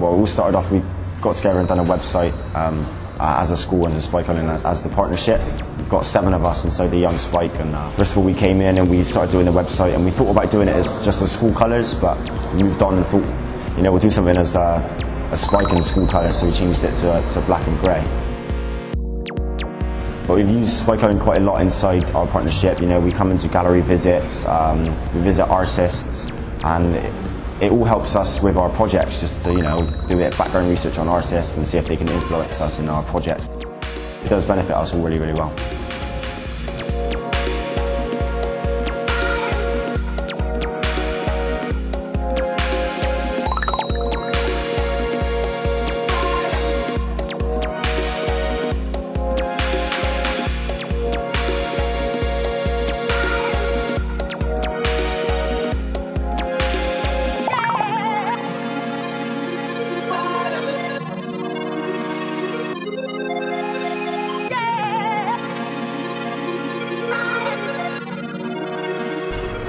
Well, it all started off, we got together and done a website as a school and Spike Island as the partnership. We've got 7 of us inside the Youngspike, and first of all we came in and we started doing the website, and we thought about doing it as just as school colours, but we moved on and thought, you know, we'll do something as a Spike in school colours, so we changed it to black and grey. But we've used Spike Island quite a lot inside our partnership. You know, we come into gallery visits, we visit artists, and it all helps us with our projects, just to, you know, do a bit of background research on artists and see if they can influence us in our projects. It does benefit us all really, really well.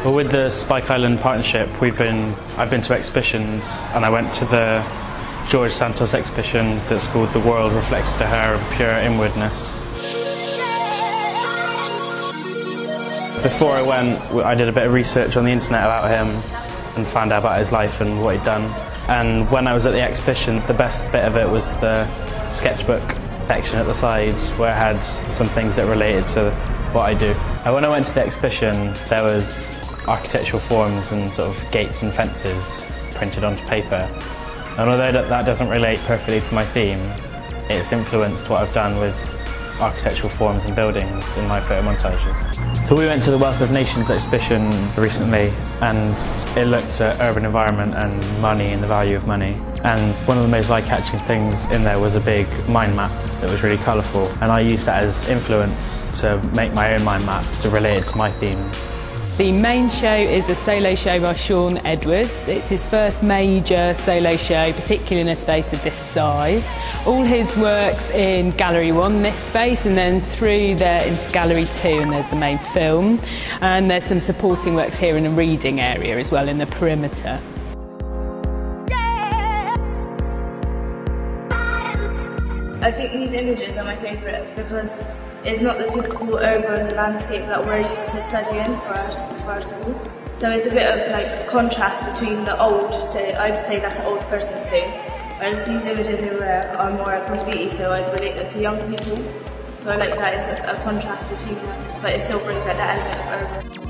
Well, with the Spike Island partnership, I've been to exhibitions, and I went to the George Santos exhibition that's called The World Reflects to Her of Pure Inwardness. Before I went, I did a bit of research on the internet about him and found out about his life and what he'd done. And when I was at the exhibition, the best bit of it was the sketchbook section at the sides, where it had some things that related to what I do. And when I went to the exhibition, there was architectural forms and sort of gates and fences printed onto paper. And although that doesn't relate perfectly to my theme, it's influenced what I've done with architectural forms and buildings in my photo montages. So we went to the Wealth of Nations exhibition recently, and it looked at urban environment and money and the value of money. And one of the most eye-catching things in there was a big mind map that was really colourful, and I used that as influence to make my own mind map to relate it to my theme. The main show is a solo show by Sean Edwards. It's his first major solo show, particularly in a space of this size. All his work's in Gallery 1, this space, and then through there into Gallery 2, and there's the main film. And there's some supporting works here in the reading area as well, in the perimeter. I think these images are my favourite because it's not the typical urban landscape that we're used to studying for our school. So it's a bit of like contrast between the old, I'd say that's an old person's home, whereas these images here are more graffiti, so I'd relate them to young people. So I like that it's a contrast between them, but it still brings out that element of urban.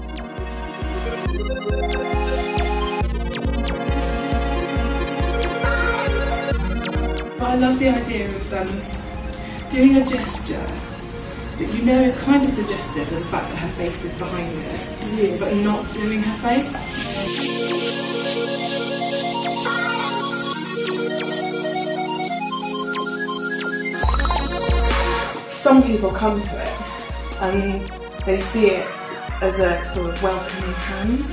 I love the idea of doing a gesture that you know is kind of suggestive of the fact that her face is behind it, but not doing her face. Some people come to it and they see it as a sort of welcoming hand.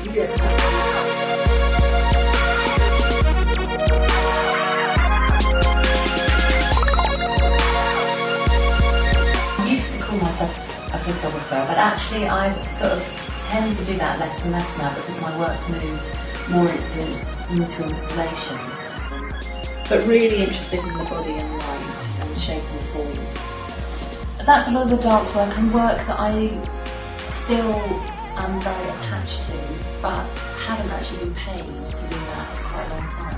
Myself a photographer, but actually I sort of tend to do that less and less now because my work's moved more into installation. But really interested in the body and light and shape and form. That's a lot of the dance work and work that I still am very attached to, but haven't actually been paid to do that for quite a long time.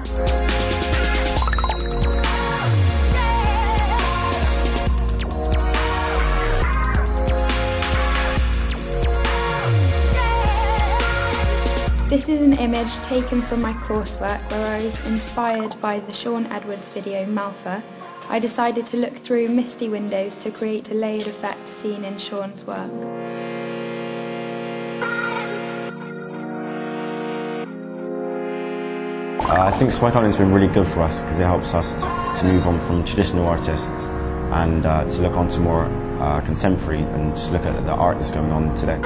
This is an image taken from my coursework where I was inspired by the Sean Edwards video Malfa. I decided to look through misty windows to create a layered effect seen in Sean's work. I think Spike Island's been really good for us because it helps us to move on from traditional artists and to look on to more contemporary and just look at the art that's going on today.